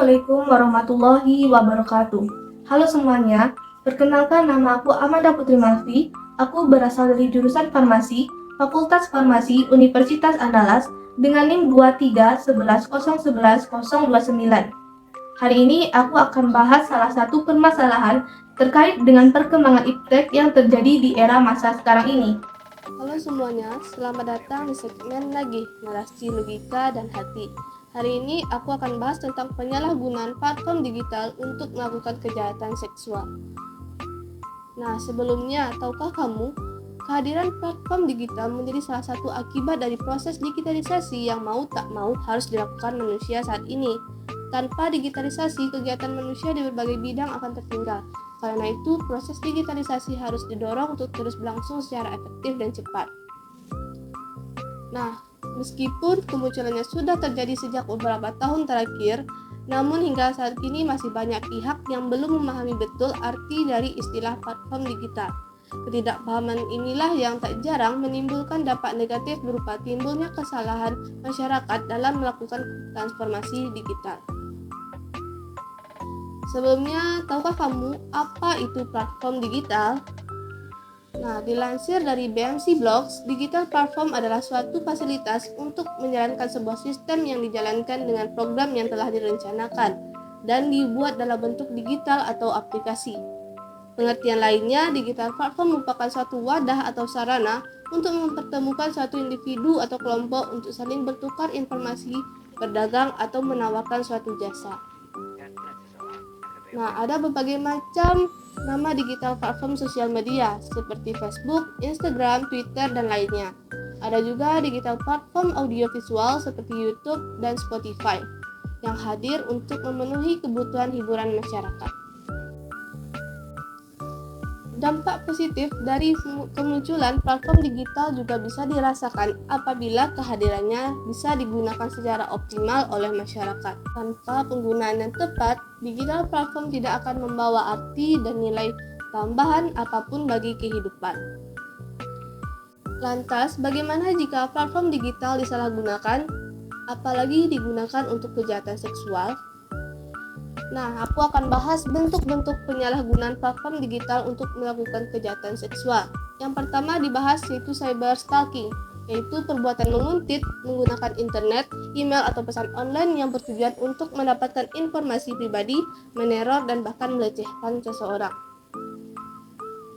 Assalamualaikum warahmatullahi wabarakatuh. Halo semuanya, perkenalkan nama aku Amanda Putri Malfi. Aku berasal dari jurusan Farmasi, Fakultas Farmasi Universitas Andalas dengan NIM 2311011029. Hari ini aku akan bahas salah satu permasalahan terkait dengan perkembangan iptek yang terjadi di era masa sekarang ini. Halo semuanya, selamat datang di segmen lagi narasi logika dan hati. Hari ini aku akan bahas tentang penyalahgunaan platform digital untuk melakukan kejahatan seksual. Nah, sebelumnya, tahukah kamu kehadiran platform digital menjadi salah satu akibat dari proses digitalisasi yang mau tak mau harus dilakukan manusia saat ini. Tanpa digitalisasi, kegiatan manusia di berbagai bidang akan tertinggal. Karena itu, proses digitalisasi harus didorong untuk terus berlangsung secara efektif dan cepat. Nah, meskipun kemunculannya sudah terjadi sejak beberapa tahun terakhir, namun hingga saat ini masih banyak pihak yang belum memahami betul arti dari istilah platform digital. Ketidakpahaman inilah yang tak jarang menimbulkan dampak negatif berupa timbulnya kesalahan masyarakat dalam melakukan transformasi digital. Sebelumnya, tahukah kamu apa itu platform digital? Nah, dilansir dari BMC Blogs, digital platform adalah suatu fasilitas untuk menjalankan sebuah sistem yang dijalankan dengan program yang telah direncanakan dan dibuat dalam bentuk digital atau aplikasi. Pengertian lainnya, digital platform merupakan suatu wadah atau sarana untuk mempertemukan suatu individu atau kelompok untuk saling bertukar informasi, berdagang, atau menawarkan suatu jasa. Nah, ada berbagai macam nama digital platform sosial media seperti Facebook, Instagram, Twitter, dan lainnya. Ada juga digital platform audiovisual seperti YouTube dan Spotify yang hadir untuk memenuhi kebutuhan hiburan masyarakat. Dampak positif dari kemunculan platform digital juga bisa dirasakan apabila kehadirannya bisa digunakan secara optimal oleh masyarakat. Tanpa penggunaan yang tepat, digital platform tidak akan membawa arti dan nilai tambahan apapun bagi kehidupan. Lantas, bagaimana jika platform digital disalahgunakan, apalagi digunakan untuk kejahatan seksual? Nah, aku akan bahas bentuk-bentuk penyalahgunaan platform digital untuk melakukan kejahatan seksual. Yang pertama dibahas yaitu cyber stalking, yaitu perbuatan menguntit menggunakan internet, email, atau pesan online yang bertujuan untuk mendapatkan informasi pribadi, meneror, dan bahkan melecehkan seseorang.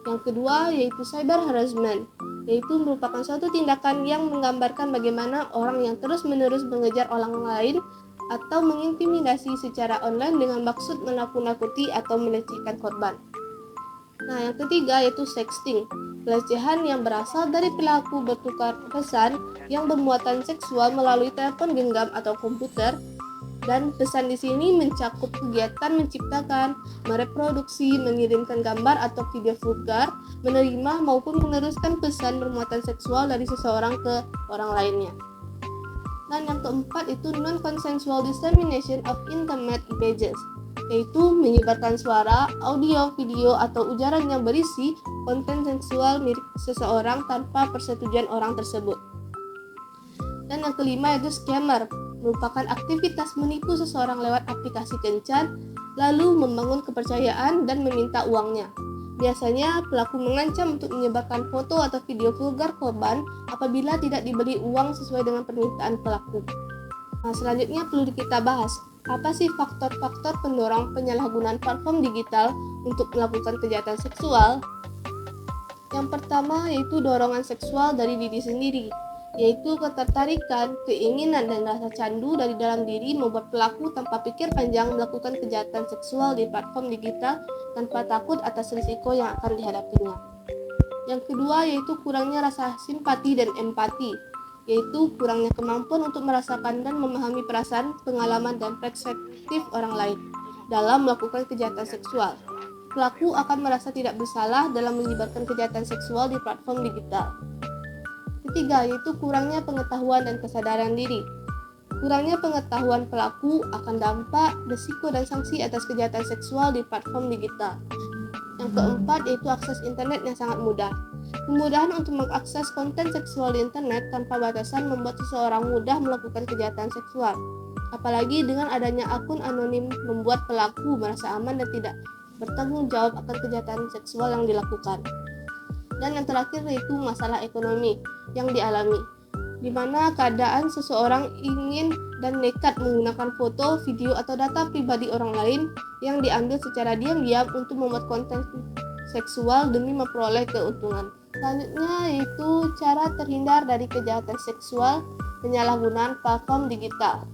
Yang kedua yaitu cyber harassment, yaitu merupakan suatu tindakan yang menggambarkan bagaimana orang yang terus-menerus mengejar orang lain atau mengintimidasi secara online dengan maksud menakut-nakuti atau melecehkan korban. Nah, yang ketiga yaitu sexting, pelecehan yang berasal dari pelaku bertukar pesan yang bermuatan seksual melalui telepon genggam atau komputer. Dan pesan di sini mencakup kegiatan menciptakan, mereproduksi, mengirimkan gambar atau video vulgar, menerima maupun meneruskan pesan bermuatan seksual dari seseorang ke orang lainnya. Dan yang keempat itu non-consensual dissemination of intimate images, yaitu menyebarkan suara, audio, video, atau ujaran yang berisi konten seksual milik seseorang tanpa persetujuan orang tersebut. Dan yang kelima yaitu scammer, merupakan aktivitas menipu seseorang lewat aplikasi kencan, lalu membangun kepercayaan dan meminta uangnya. Biasanya pelaku mengancam untuk menyebarkan foto atau video vulgar korban apabila tidak diberi uang sesuai dengan permintaan pelaku. Nah, selanjutnya perlu kita bahas, apa sih faktor-faktor pendorong penyalahgunaan platform digital untuk melakukan kejahatan seksual? Yang pertama yaitu dorongan seksual dari diri sendiri, yaitu ketertarikan, keinginan, dan rasa candu dari dalam diri membuat pelaku tanpa pikir panjang melakukan kejahatan seksual di platform digital tanpa takut atas risiko yang akan dihadapinya. Yang kedua yaitu kurangnya rasa simpati dan empati, yaitu kurangnya kemampuan untuk merasakan dan memahami perasaan, pengalaman, dan perspektif orang lain dalam melakukan kejahatan seksual. Pelaku akan merasa tidak bersalah dalam menyebarkan kejahatan seksual di platform digital. Ketiga yaitu kurangnya pengetahuan dan kesadaran diri. Kurangnya pengetahuan pelaku akan dampak, risiko, dan sanksi atas kejahatan seksual di platform digital. Yang keempat yaitu akses internet yang sangat mudah. Kemudahan untuk mengakses konten seksual di internet tanpa batasan membuat seseorang mudah melakukan kejahatan seksual. Apalagi dengan adanya akun anonim membuat pelaku merasa aman dan tidak bertanggung jawab akan kejahatan seksual yang dilakukan. Dan yang terakhir yaitu masalah ekonomi yang dialami, di mana keadaan seseorang ingin dan nekat menggunakan foto, video, atau data pribadi orang lain yang diambil secara diam-diam untuk membuat konten seksual demi memperoleh keuntungan. Selanjutnya yaitu cara terhindar dari kejahatan seksual penyalahgunaan platform digital.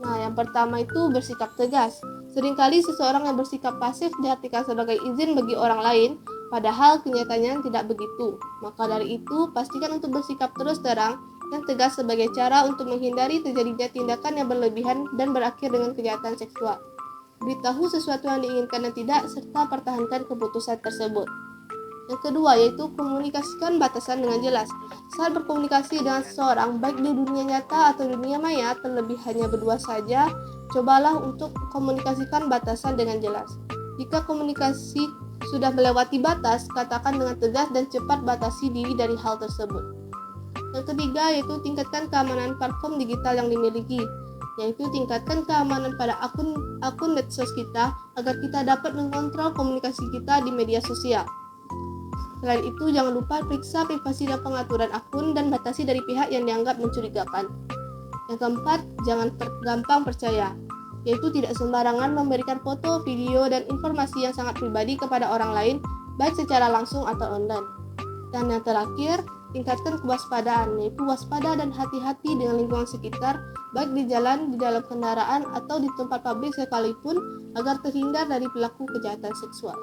Nah, yang pertama itu bersikap tegas. Seringkali seseorang yang bersikap pasif diartikan sebagai izin bagi orang lain, padahal kenyataannya tidak begitu. Maka dari itu, pastikan untuk bersikap terus terang dan tegas sebagai cara untuk menghindari terjadinya tindakan yang berlebihan dan berakhir dengan kejahatan seksual. Beritahu sesuatu yang diinginkan dan tidak, serta pertahankan keputusan tersebut. Yang kedua yaitu komunikasikan batasan dengan jelas. Saat berkomunikasi dengan seseorang, baik di dunia nyata atau dunia maya, terlebih hanya berdua saja, cobalah untuk komunikasikan batasan dengan jelas. Jika komunikasi sudah melewati batas, katakan dengan tegas dan cepat batasi diri dari hal tersebut. Yang ketiga yaitu tingkatkan keamanan platform digital yang dimiliki, yaitu tingkatkan keamanan pada akun medsos kita agar kita dapat mengontrol komunikasi kita di media sosial. Selain itu, jangan lupa periksa privasi dan pengaturan akun dan batasi dari pihak yang dianggap mencurigakan. Yang keempat, jangan gampang percaya, yaitu tidak sembarangan memberikan foto, video, dan informasi yang sangat pribadi kepada orang lain, baik secara langsung atau online. Dan yang terakhir, tingkatkan kewaspadaan, yaitu waspada dan hati-hati dengan lingkungan sekitar, baik di jalan, di dalam kendaraan, atau di tempat publik sekalipun, agar terhindar dari pelaku kejahatan seksual.